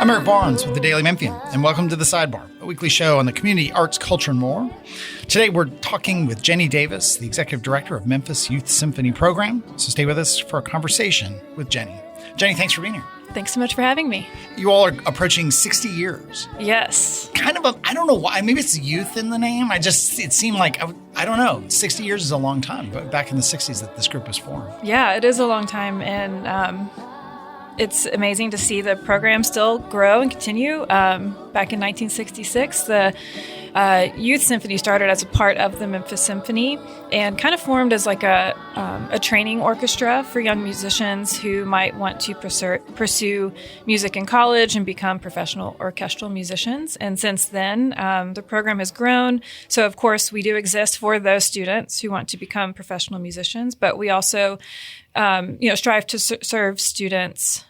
I'm Eric Barnes with the Daily Memphian, and welcome to The Sidebar, a weekly show on the community, arts, culture, and more. Today, we're talking with Jenny Davis, the Executive Director of Memphis Youth Symphony Program. So stay with us for a conversation with Jenny. Jenny, thanks for being here. Thanks so much for having me. You all are approaching 60 years. Yes. I don't know why. Maybe it's youth in the name. It seemed like, I don't know, 60 years is a long time, but back in the 60s that this group was formed. Yeah, it is a long time. And it's amazing to see the program still grow and continue. Back in 1966, the Youth Symphony started as a part of the Memphis Symphony and kind of formed as like a training orchestra for young musicians who might want to pursue music in college and become professional orchestral musicians. And since then, the program has grown. So, of course, we do exist for those students who want to become professional musicians, but we also strive to serve students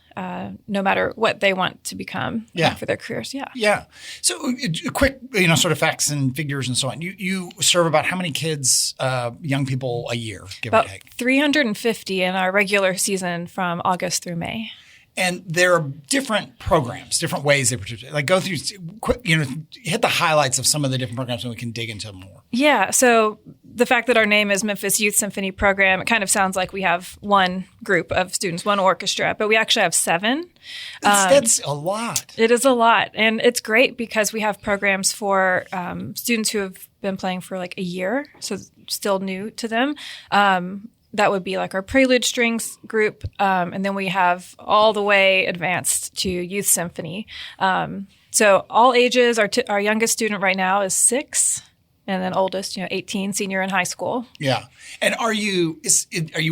no matter what they want to become for their careers. Yeah. So quick, sort of facts and figures and so on. You serve about how many kids, young people a year, give or take? 350 in our regular season from August through May. And there are different programs, different ways they participate. Like go through, hit the highlights of some of the different programs and we can dig into more. Yeah. So the fact that our name is Memphis Youth Symphony Program, it kind of sounds like we have one group of students, one orchestra, but we actually have 7. That's a lot. It is a lot. And it's great because we have programs for students who have been playing for like a year, so still new to them. That would be like our prelude strings group. And then we have all the way advanced to youth symphony. So all ages, our youngest student right now is 6. And then oldest, 18, senior in high school. Yeah. And are you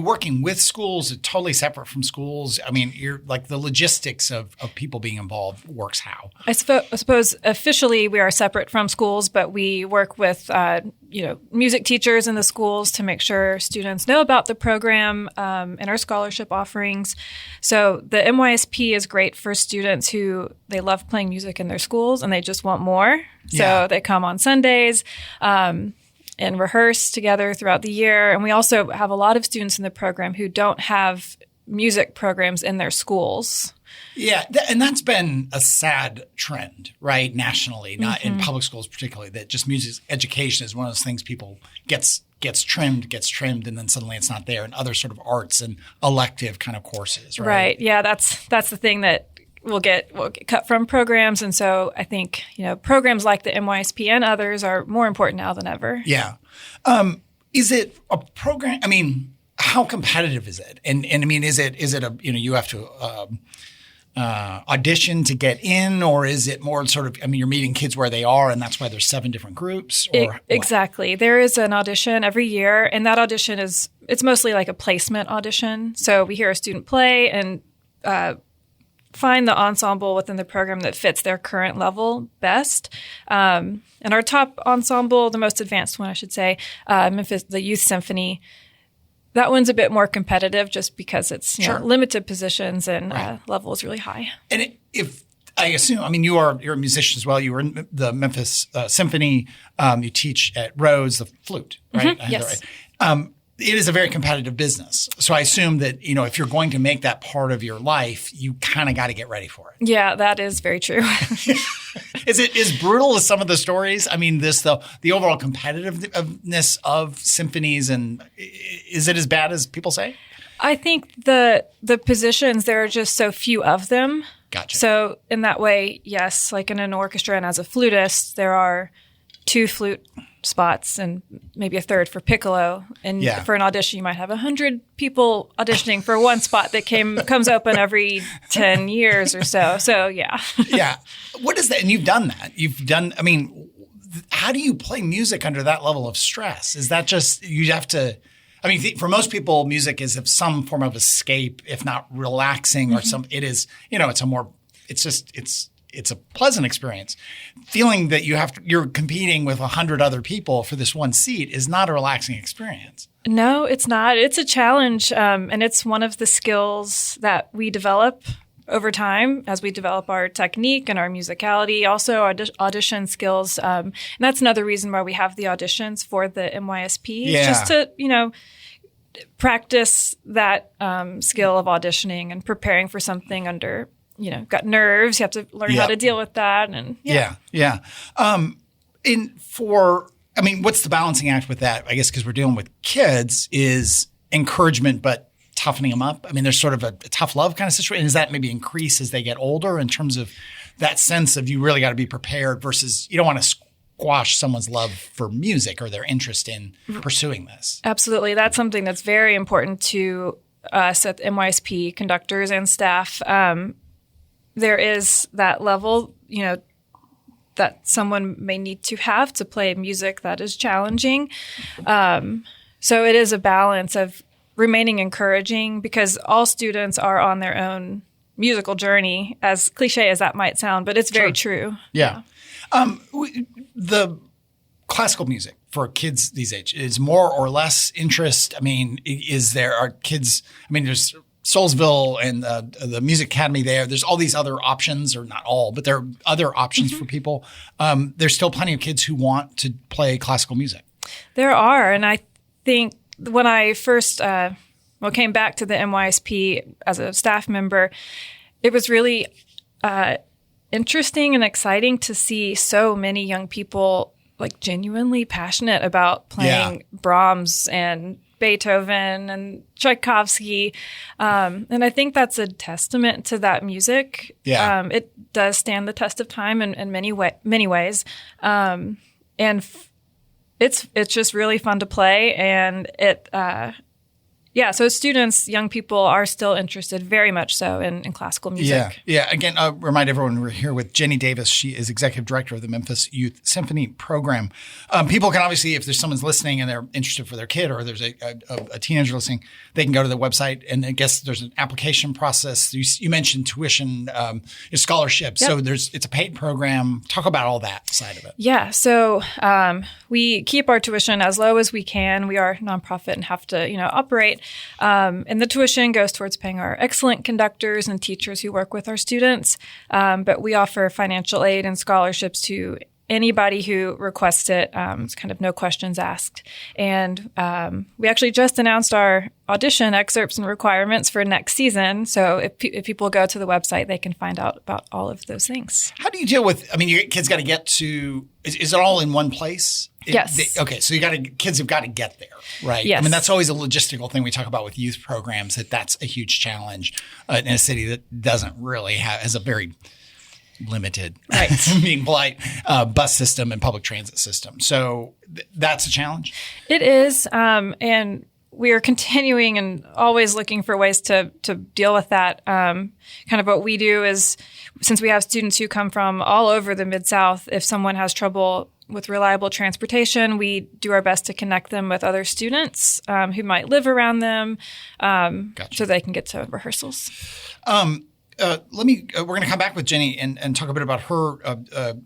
working with schools, totally separate from schools? I mean, you're like the logistics of people being involved works how? I suppose officially we are separate from schools, but we work with music teachers in the schools to make sure students know about the program and our scholarship offerings. So the MYSP is great for students who they love playing music in their schools and they just want more. So they come on Sundays and rehearse together throughout the year. And we also have a lot of students in the program who don't have music programs in their schools. Yeah, and that's been a sad trend, right, nationally, not in public schools particularly, that just music education is one of those things people gets trimmed, and then suddenly it's not there, and other sort of arts and elective kind of courses, right? Right, yeah, that's the thing that we'll get cut from programs. And so I think, programs like the MYSP and others are more important now than ever. Yeah. Is it a program? I mean, how competitive is it? And I mean, is it you have to audition to get in, or is it more sort of, you're meeting kids where they are and that's why there's 7 different groups? Or exactly. There is an audition every year, and that audition it's mostly like a placement audition. So we hear a student play and find the ensemble within the program that fits their current level best. And our top ensemble, the most advanced one, I should say, Memphis, the Youth Symphony, that one's a bit more competitive just because it's limited positions and level is really high. And if I assume, you're a musician as well. You were in the Memphis Symphony. You teach at Rhodes, the flute, right? Mm-hmm. Yes. Right. It is a very competitive business. So I assume that, if you're going to make that part of your life, you kind of got to get ready for it. Yeah, that is very true. Is it as brutal as some of the stories? The overall competitiveness of symphonies, and is it as bad as people say? I think the positions, there are just so few of them. Gotcha. So in that way, yes, like in an orchestra and as a flutist, there are 2 flute spots and maybe a third for piccolo. And for an audition, you might have 100 people auditioning for one spot that comes open every 10 years or so. So, yeah. Yeah. What is that? And you've done that. How do you play music under that level of stress? Is that just, you have to, for most people, music is of some form of escape, if not relaxing or it is, it's a pleasant experience. Feeling that you're competing with 100 other people for this one seat is not a relaxing experience. No, it's not. It's a challenge, and it's one of the skills that we develop over time as we develop our technique and our musicality, also our audition skills. And that's another reason why we have the auditions for the MYSP, just to, practice that skill of auditioning and preparing for something under got nerves. You have to learn how to deal with that. And what's the balancing act with that? I guess because we're dealing with kids is encouragement, but toughening them up. I mean, there's sort of a tough love kind of situation. Does that maybe increase as they get older in terms of that sense of you really got to be prepared versus you don't want to squash someone's love for music or their interest in pursuing this? Absolutely. That's something that's very important to us at MYSP conductors and staff. There is that level, that someone may need to have to play music that is challenging. So it is a balance of remaining encouraging because all students are on their own musical journey, as cliche as that might sound, but it's very true. Yeah. The classical music for kids these age is more or less interest. I mean, there's Soulsville and the Music Academy there. There's all these other options, or not all, but there are other options for people. There's still plenty of kids who want to play classical music. There are. And I think when I first came back to the NYSP as a staff member, it was really interesting and exciting to see so many young people like genuinely passionate about playing Brahms and Beethoven and Tchaikovsky. And I think that's a testament to that music. Yeah. It does stand the test of time in many ways. And it's just really fun to play. And so students, young people are still interested very much so in classical music. Yeah. Again, I'll remind everyone we're here with Jenny Davis. She is executive director of the Memphis Youth Symphony Program. People can obviously, if there's someone's listening and they're interested for their kid or there's a teenager listening, they can go to the website and I guess there's an application process. You mentioned tuition, scholarships. Yep. So it's a paid program. Talk about all that side of it. Yeah. So we keep our tuition as low as we can. We are a nonprofit and have to, operate. And the tuition goes towards paying our excellent conductors and teachers who work with our students. But we offer financial aid and scholarships to anybody who requests it. It's kind of no questions asked. And we actually just announced our audition excerpts and requirements for next season. So if people go to the website, they can find out about all of those things. How do you deal with, your kids got to get to, is it all in one place? Yes. So kids have got to get there, right? Yes. That's always a logistical thing we talk about with youth programs, that's a huge challenge in a city that doesn't really has a very limited, being polite, bus system and public transit system. So that's a challenge? It is. And we are continuing and always looking for ways to deal with that. Kind of what we do is, since we have students who come from all over the Mid-South, if someone has trouble with reliable transportation, we do our best to connect them with other students who might live around them, so they can get to rehearsals. We're going to come back with Jenny and talk a bit about her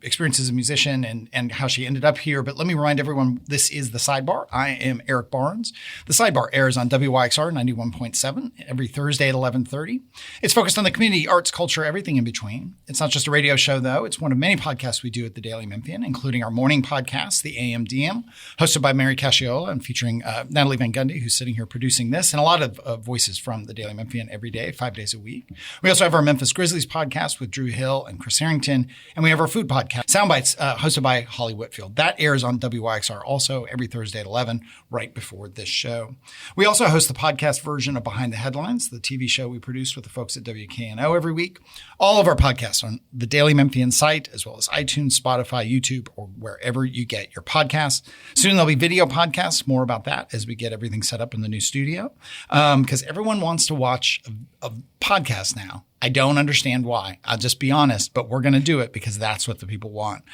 experience as a musician and how she ended up here. But let me remind everyone, this is The Sidebar. I am Eric Barnes. The Sidebar airs on WYXR 91.7 every Thursday at 11:30. It's focused on the community, arts, culture, everything in between. It's not just a radio show, though. It's one of many podcasts we do at the Daily Memphian, including our morning podcast, the AMDM, hosted by Mary Casciola and featuring Natalie Van Gundy, who's sitting here producing this, and a lot of voices from the Daily Memphian every day, 5 days a week. We also have our Memphis Grizzlies podcast with Drew Hill and Chris Harrington. And we have our food podcast, Soundbites, hosted by Holly Whitfield. That airs on WYXR also every Thursday at 11, right before this show. We also host the podcast version of Behind the Headlines, the TV show we produce with the folks at WKNO every week. All of our podcasts on the Daily Memphian site, as well as iTunes, Spotify, YouTube, or wherever you get your podcasts. Soon there'll be video podcasts, more about that as we get everything set up in the new studio. Because everyone wants to watch a podcast now. I don't understand why. I'll just be honest, but we're going to do it because that's what the people want.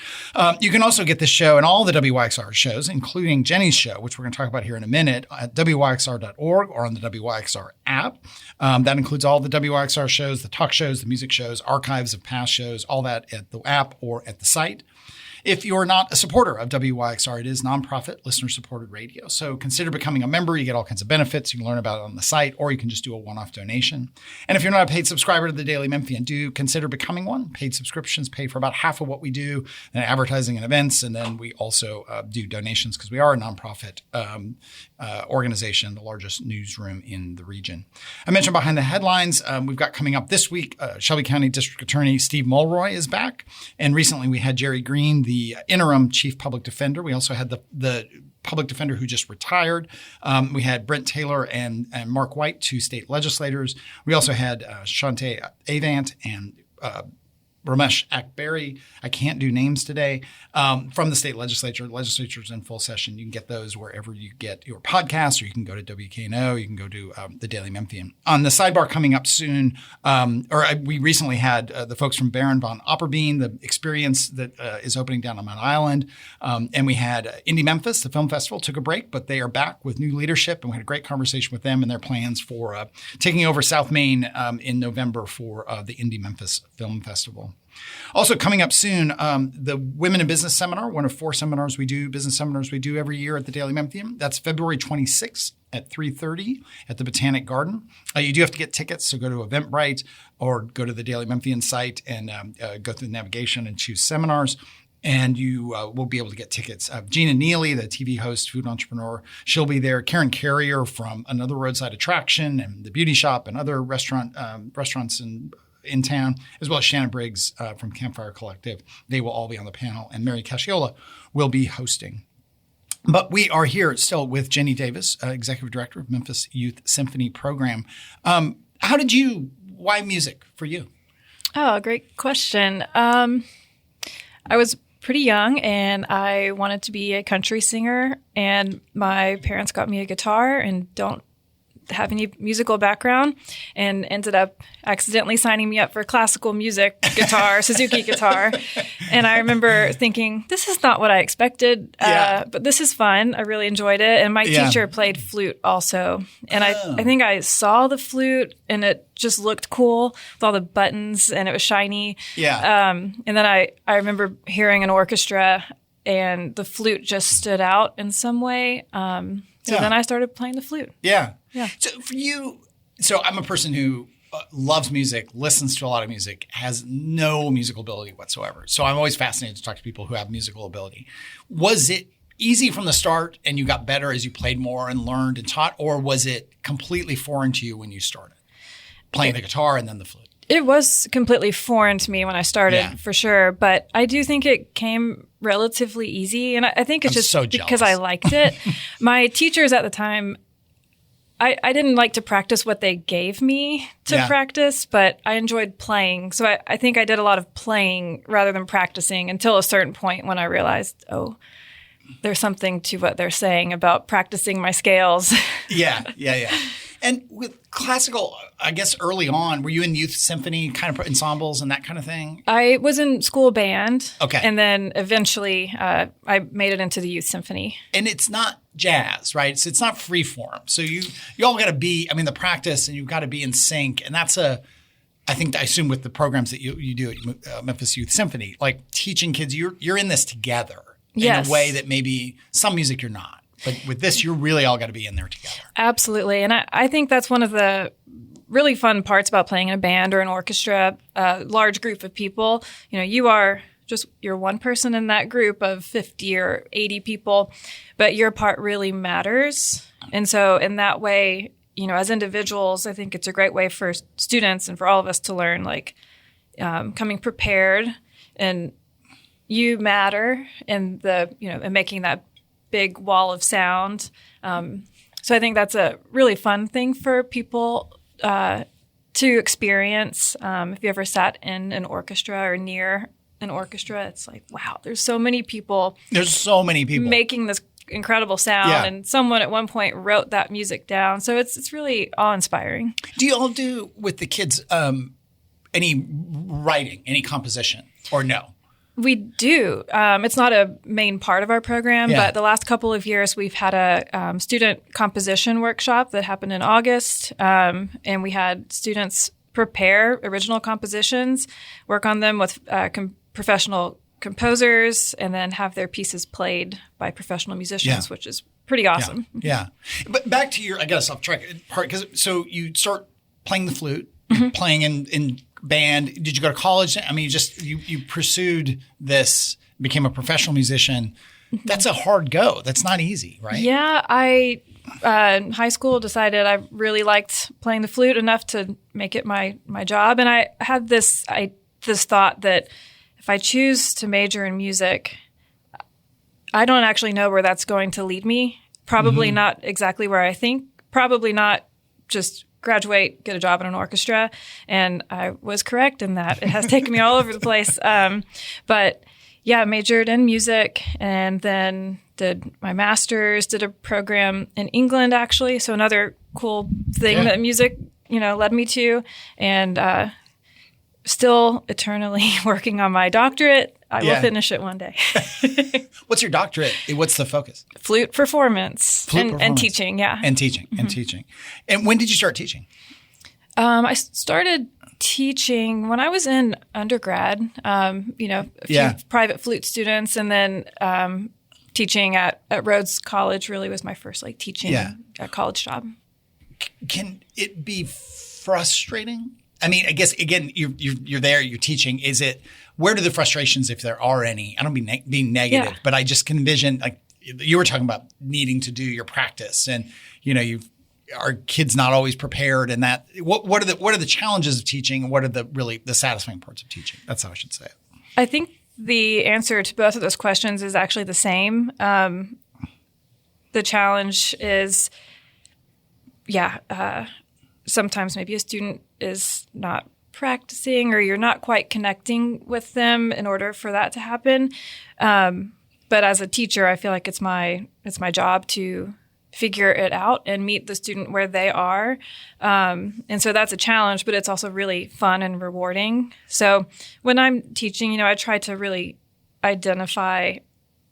You can also get this show and all the WYXR shows, including Jenny's show, which we're going to talk about here in a minute, at WYXR.org or on the WYXR app. That includes all the WYXR shows, the talk shows, the music shows, archives of past shows, all that at the app or at the site. If you're not a supporter of WYXR, it is nonprofit, listener-supported radio. So consider becoming a member. You get all kinds of benefits. You can learn about it on the site, or you can just do a one-off donation. And if you're not a paid subscriber to the Daily Memphian, do consider becoming one. Paid subscriptions pay for about half of what we do, and advertising and events. And then we also do donations because we are a nonprofit organization, the largest newsroom in the region. I mentioned behind the headlines, we've got coming up this week, Shelby County District Attorney Steve Mulroy is back. And recently we had Jerry Green, the interim chief public defender. We also had the public defender who just retired. We had Brent Taylor and Mark White, two state legislators. We also had Shante Avant and Ramesh Akbari. I can't do names today, from the state legislature. Legislature's in full session. You can get those wherever you get your podcasts, or you can go to WKNO. You can go to the Daily Memphian. On the sidebar coming up soon, we recently had the folks from Baron von Opperbein, the experience that is opening down on Mount Island. And we had Indie Memphis, the film festival, took a break, but they are back with new leadership. And we had a great conversation with them and their plans for taking over South Main in November for the Indie Memphis Film Festival. Also coming up soon, the Women in Business Seminar, one of 4 business seminars we do every year at the Daily Memphian. That's February 26th at 3:30 at the Botanic Garden. You do have to get tickets, so go to Eventbrite or go to the Daily Memphian site and go through the navigation and choose seminars. And you will be able to get tickets. Gina Neely, the TV host, food entrepreneur, she'll be there. Karen Carrier from Another Roadside Attraction and The Beauty Shop and other restaurants in town, as well as Shannon Briggs from Campfire Collective. They will all be on the panel, and Mary Casciola will be hosting. But we are here still with Jenny Davis, Executive Director of Memphis Youth Symphony Program. Why music for you? Oh, great question. I was pretty young and I wanted to be a country singer, and my parents got me a guitar and don't have any musical background, and ended up accidentally signing me up for classical music guitar, Suzuki guitar. And I remember thinking, this is not what I expected, but this is fun. I really enjoyed it. And my teacher played flute also. And I think I saw the flute and it just looked cool with all the buttons and it was shiny. Yeah. And then I remember hearing an orchestra and the flute just stood out in some way. So then I started playing the flute. Yeah. So for you, I'm a person who loves music, listens to a lot of music, has no musical ability whatsoever. So I'm always fascinated to talk to people who have musical ability. Was it easy from the start and you got better as you played more and learned and taught, or was it completely foreign to you when you started playing the guitar and then the flute? It was completely foreign to me when I started, for sure. But I do think it came relatively easy. And I think it's just because I liked it. My teachers at the time, I didn't like to practice what they gave me to practice, but I enjoyed playing. So I think I did a lot of playing rather than practicing until a certain point when I realized, there's something to what they're saying about practicing my scales. Yeah. And with classical, I guess early on, were you in youth symphony kind of ensembles and that kind of thing? I was in school band. Okay. And then eventually I made it into the youth symphony. And it's not jazz, right? So it's not free form. So you all got to be, the practice, and you've got to be in sync. And that's I assume with the programs that you do at Memphis Youth Symphony, like teaching kids, you're in this together in a way that maybe some music you're not. But with this, you really all got to be in there together. Absolutely. And I think that's one of the really fun parts about playing in a band or an orchestra, a large group of people. You're one person in that group of 50 or 80 people, but your part really matters. And so in that way, as individuals, I think it's a great way for students and for all of us to learn, coming prepared, and you matter, and and making that big wall of sound. So I think that's a really fun thing for people to experience. If you ever sat in an orchestra or near an orchestra, it's like, wow, there's so many people. Making this incredible sound. Yeah. And someone at one point wrote that music down. So it's really awe-inspiring. Do you all do with the kids any writing, any composition, or no? We do. It's not a main part of our program, but the last couple of years we've had a student composition workshop that happened in August, and we had students prepare original compositions, work on them with professional composers and then have their pieces played by professional musicians, which is pretty awesome. Yeah. But back to your, I guess, off track part, because so you start playing the flute, playing in band. Did you go to college? I mean, you pursued this, became a professional musician. That's a hard go. That's not easy, right? Yeah, I in high school decided I really liked playing the flute enough to make it my job, and I had this thought that if I choose to major in music, I don't actually know where that's going to lead me. Probably not exactly where I think. Probably not just graduate, get a job in an orchestra. And I was correct in that. It has taken me all over the place. But yeah, majored in music and then did my master's, did a program in England, actually. So another cool thing that music, led me to. And still eternally working on my doctorate. I will finish it one day. What's your doctorate? What's the focus? Flute performance. And teaching, yeah. And teaching. And when did you start teaching? I started teaching when I was in undergrad, a few private flute students, and then teaching at Rhodes College really was my first teaching at college job. Can it be frustrating? I mean, I guess, again, you're there, you're teaching. Where do the frustrations, if there are any, I don't mean being negative, but I just can envision, you were talking about needing to do your practice and, are kids not always prepared, and that, what are the challenges of teaching, and what are the satisfying parts of teaching? That's how I should say it. I think the answer to both of those questions is actually the same. The challenge is, sometimes maybe a student is not practicing or you're not quite connecting with them in order for that to happen. But as a teacher, I feel like it's my job to figure it out and meet the student where they are. And so that's a challenge, but it's also really fun and rewarding. So when I'm teaching, I try to really identify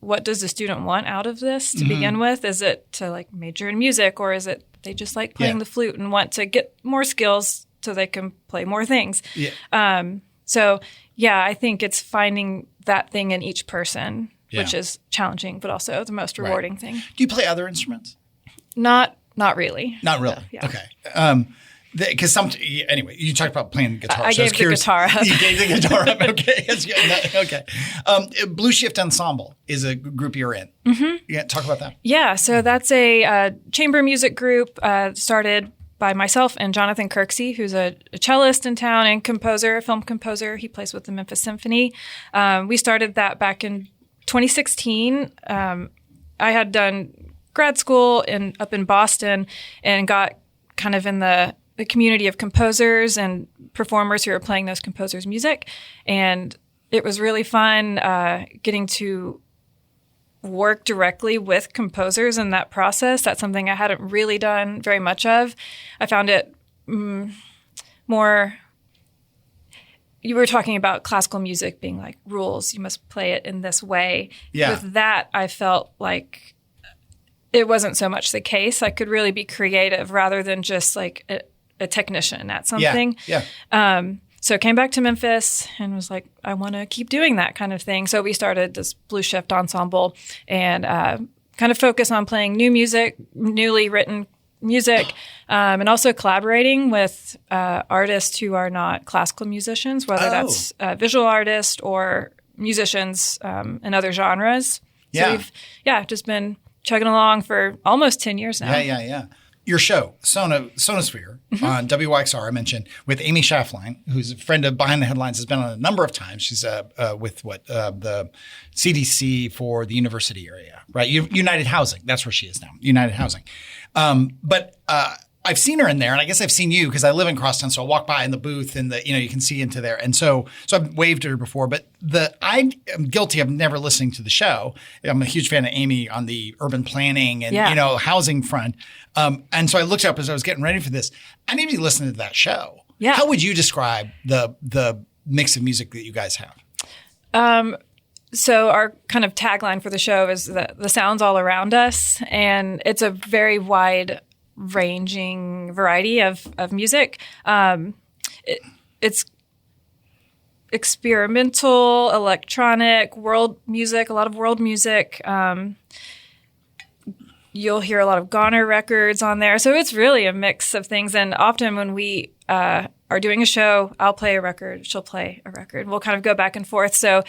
what does the student want out of this to begin with? Is it to major in music, or is it they just like playing the flute and want to get more skills so they can play more things? I think it's finding that thing in each person, which is challenging, but also the most rewarding thing. Do you play other instruments? Not really. Not really. Okay. Because anyway, you talked about playing guitar. I gave the guitar up. You gave the guitar up. Okay. Okay. Blue Shift Ensemble is a group you're in. Yeah. Talk about that. Yeah. So that's a chamber music group started by myself and Jonathan Kirksey, who's a cellist in town and composer, a film composer. He plays with the Memphis Symphony. We started that back in 2016. I had done grad school up in Boston and got kind of in the community of composers and performers who are playing those composers' music. And it was really fun getting to work directly with composers in that process. That's something I hadn't really done very much of. I found it more... You were talking about classical music being rules. You must play it in this way. Yeah. With that, I felt like it wasn't so much the case. I could really be creative rather than just a technician at something. So I came back to Memphis and was like, I want to keep doing that kind of thing. So we started this Blue Shift Ensemble and kind of focus on playing new music, newly written music, and also collaborating with artists who are not classical musicians, whether that's visual artists or musicians in other genres. So we've just been chugging along for almost 10 years now. Yeah. Your show, Sonosphere, on WYXR, I mentioned, with Amy Schaffline, who's a friend of Behind the Headlines, has been on a number of times. She's with the CDC for the university area, right? United Housing. That's where she is now, United Housing. But I've seen her in there, and I guess I've seen you because I live in Crosstown, so I'll walk by in the booth and you can see into there. And so I've waved at her before, but I am guilty of never listening to the show. I'm a huge fan of Amy on the urban planning and, housing front. And so I looked up as I was getting ready for this. I need to be listening to that show. Yeah. How would you describe the mix of music that you guys have? So our kind of tagline for the show is the sounds all around us, and it's a very wide ranging variety of music. It's experimental, electronic, world music, a lot of world music. You'll hear a lot of Goner records on there. So it's really a mix of things. And often when we are doing a show, I'll play a record, she'll play a record. We'll kind of go back and forth. So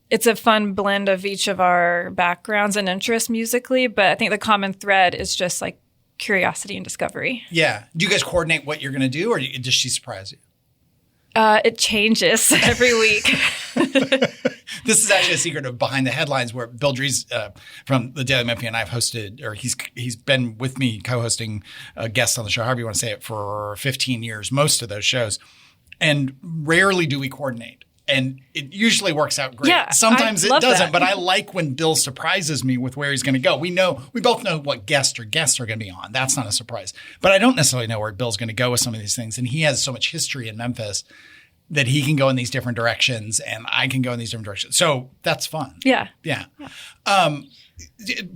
it's a fun blend of each of our backgrounds and interests musically. But I think the common thread is just like curiosity and discovery. Yeah. Do you guys coordinate what you're going to do, or does she surprise you? It changes every week. This is actually a secret of Behind the Headlines, where Bill Dries from the Daily Memphis and I have hosted, or he's been with me co-hosting a guest on the show, however you want to say it, for 15 years, most of those shows. And rarely do we coordinate. And it usually works out great. Yeah, sometimes it doesn't, that. But I like when Bill surprises me with where he's going to go. We both know what guests are going to be on. That's not a surprise. But I don't necessarily know where Bill's going to go with some of these things. And he has so much history in Memphis that he can go in these different directions and I can go in these different directions. So that's fun. Yeah. Yeah.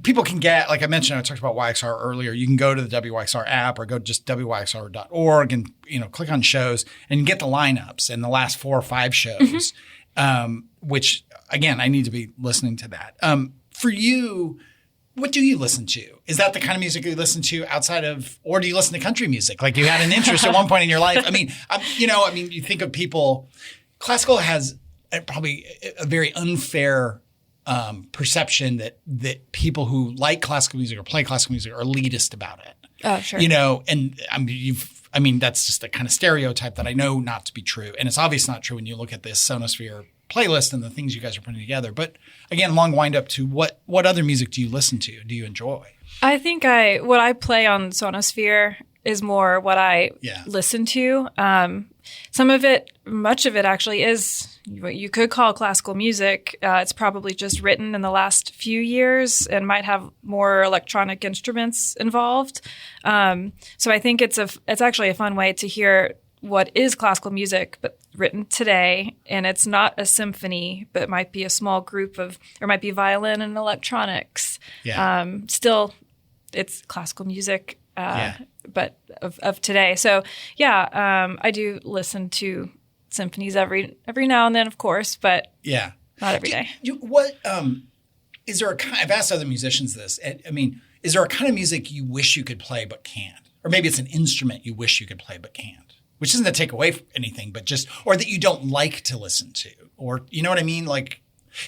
People can get, like I mentioned, I talked about YXR earlier. You can go to the WYXR app or go to just wyxr.org and, click on shows and get the lineups and the last 4 or 5 shows, which again, I need to be listening to that. For you, what do you listen to? Is that the kind of music you listen to outside of, or do you listen to country music? Like you had an interest at one point in your life. You think of people, classical has probably a very unfair perception that people who like classical music or play classical music are elitist about it. Oh, sure. And that's just a kind of stereotype that I know not to be true. And it's obviously not true when you look at this Sonosphere playlist and the things you guys are putting together. But again, long wind up to what other music do you listen to? Do you enjoy? I think what I play on Sonosphere is more what I listen to. Much of it actually is what you could call classical music. It's probably just written in the last few years and might have more electronic instruments involved. So I think it's actually a fun way to hear what is classical music, but written today. And it's not a symphony, but it might be a small group or might be violin and electronics. Yeah. Still, it's classical music, but of today. So I do listen to symphonies every now and then, of course, but not every day. Is there I've asked other musicians this. Is there a kind of music you wish you could play but can't? Or maybe it's an instrument you wish you could play but can't? Which isn't to take away from anything, but or that you don't like to listen to, or you know what I mean? Like,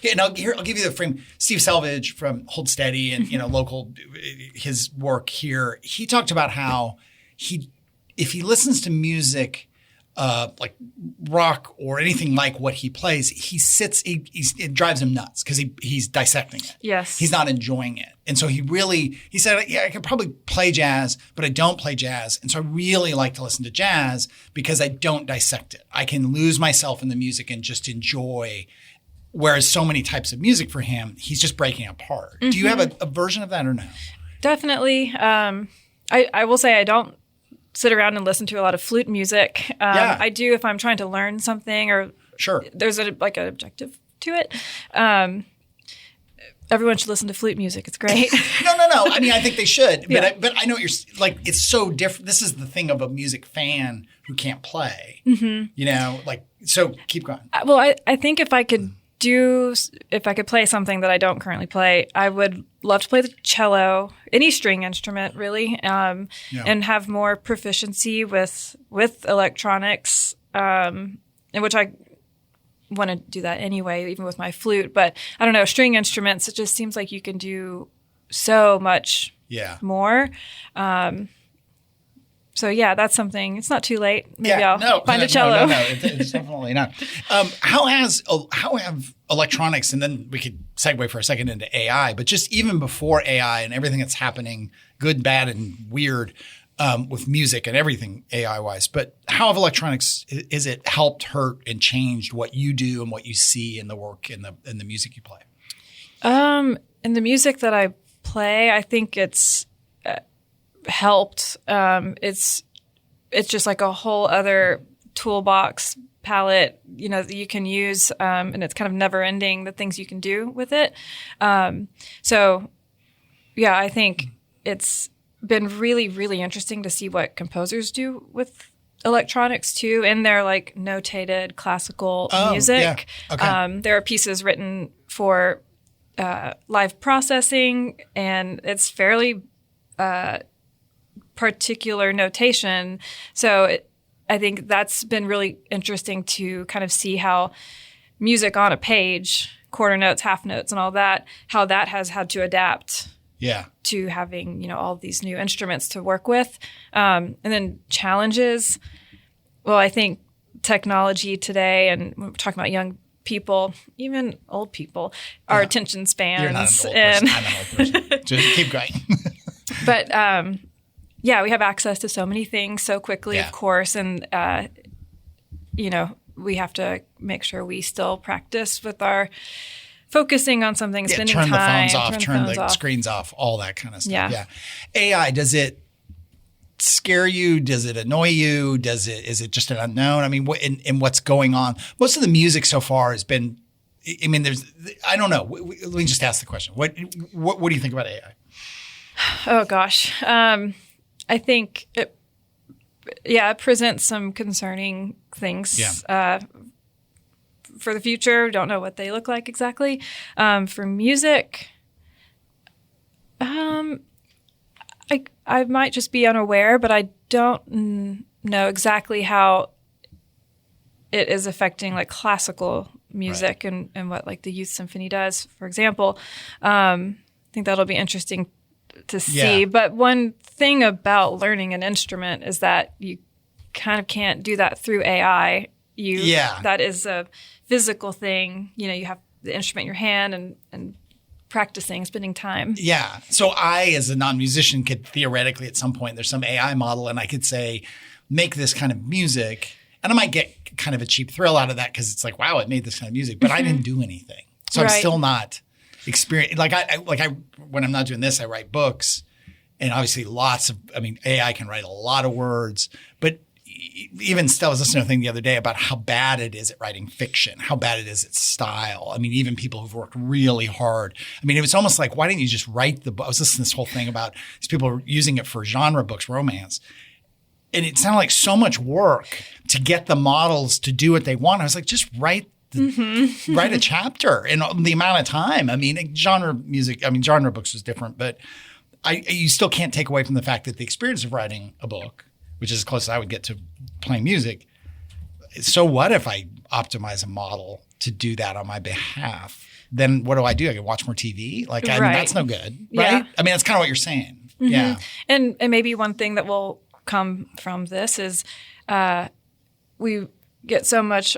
and I'll give you the frame. Steve Selvage from Hold Steady and local, his work here. He talked about how if he listens to music like rock or anything like what he plays, it drives him nuts because he's dissecting it. Yes. He's not enjoying it. And so he said, I could probably play jazz, but I don't play jazz. And so I really like to listen to jazz because I don't dissect it. I can lose myself in the music and just enjoy. Whereas so many types of music for him, he's just breaking apart. Mm-hmm. Do you have a version of that or no? Definitely. I will say I don't sit around and listen to a lot of flute music. I do if I'm trying to learn something or there's an objective to it. Everyone should listen to flute music. It's great. No. I think they should. But I know you're like, it's so different. This is the thing of a music fan who can't play. Mm-hmm. So keep going. Well, I think if I could play something that I don't currently play, I would love to play the cello, any string instrument really, and have more proficiency with electronics, in which I want to do that anyway, even with my flute. But I don't know, string instruments, it just seems like you can do so much more. So that's something. It's not too late. Maybe I'll find a cello. No, it's definitely not. How have electronics, and then we could segue for a second into AI, but just even before AI and everything that's happening, good, bad, and weird, with music and everything AI-wise, but how have electronics, is it helped, hurt, and changed what you do and what you see in the work and the music you play? In the music that I play, I think it's helped. It's just like a whole other toolbox palette, that you can use, and it's kind of never ending, the things you can do with it. I think it's been really, really interesting to see what composers do with electronics too, and they're like notated classical music. Yeah. Okay. There are pieces written for live processing, and it's fairly particular notation. So I think that's been really interesting to kind of see how music on a page, quarter notes, half notes, and all that, how that has had to adapt to having, all these new instruments to work with. And then challenges. Well, I think technology today, and we're talking about young people, even old people, our attention spans. You're not an old person. I'm an old person. Just keep going. But we have access to so many things so quickly, of course. And, we have to make sure we still practice with our focusing on something, spending time. Turn the phones off, screens off, all that kind of stuff. Yeah. AI, does it scare you? Does it annoy you? Is it just an unknown? I mean, in what's going on? Most of the music so far has been, I don't know. Let me just ask the question. What do you think about AI? Oh gosh. I think it presents some concerning things for the future. Don't know what they look like exactly. For music, I might just be unaware, but I don't know exactly how it is affecting like classical music and what like the Youth Symphony does, for example. I think that'll be interesting to see. Yeah. But one thing about learning an instrument is that you kind of can't do that through AI. That is a physical thing. You have the instrument in your hand and practicing, spending time. Yeah. So I, as a non-musician, could theoretically at some point, there's some AI model and I could say, make this kind of music. And I might get kind of a cheap thrill out of that because it's like, wow, it made this kind of music, but I didn't do anything. So I'm still not experienced. When I'm not doing this, I write books and obviously AI can write a lot of words, but even still, I was listening to a thing the other day about how bad it is at writing fiction, how bad it is at style. I mean, even people who've worked really hard. I mean, it was almost like, why didn't you just write the book? I was listening to this whole thing about these people using it for genre books, romance. And it sounded like so much work to get the models to do what they want. I was like, just write a chapter in the amount of time. I mean, genre books was different, but you still can't take away from the fact that the experience of writing a book, which is as close as I would get to playing music. So what if I optimize a model to do that on my behalf? Then what do? I can watch more TV? I mean, that's no good, right? Yeah. I mean, that's kind of what you're saying. Mm-hmm. Yeah. And maybe one thing that will come from this is we get so much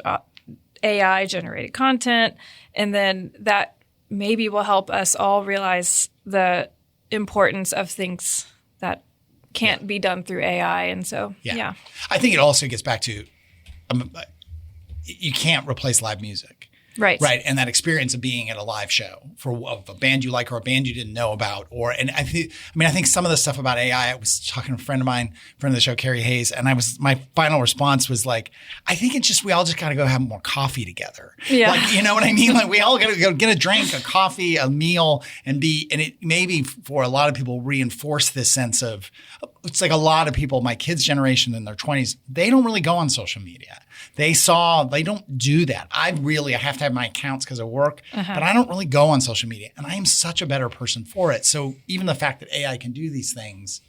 AI-generated content, and then that maybe will help us all realize the importance of things that can't be done through AI. And so, I think it also gets back to you can't replace live music. Right. Right. And that experience of being at a live show of a band you like or a band you didn't know about. And I think some of the stuff about AI, I was talking to a friend of mine, friend of the show, Carrie Hayes, and my final response was like, I think we all just got to go have more coffee together. Yeah. You know what I mean? We all got to go get a drink, a coffee, a meal, and it maybe for a lot of people reinforce this sense of, it's like a lot of people, my kids' generation in their 20s, they don't really go on social media. They don't do that. I have to have my accounts because of work, but I don't really go on social media. And I am such a better person for it. So even the fact that AI can do these things,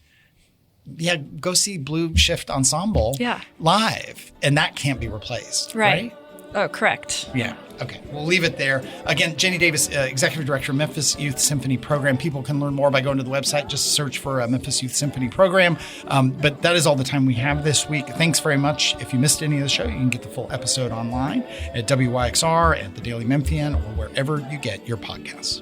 go see Blue Shift Ensemble live. And that can't be replaced. Right? Oh, correct. Yeah. Okay. We'll leave it there. Again, Jenny Davis, Executive Director of Memphis Youth Symphony Program. People can learn more by going to the website. Just search for Memphis Youth Symphony Program. But that is all the time we have this week. Thanks very much. If you missed any of the show, you can get the full episode online at WYXR, at the Daily Memphian, or wherever you get your podcasts.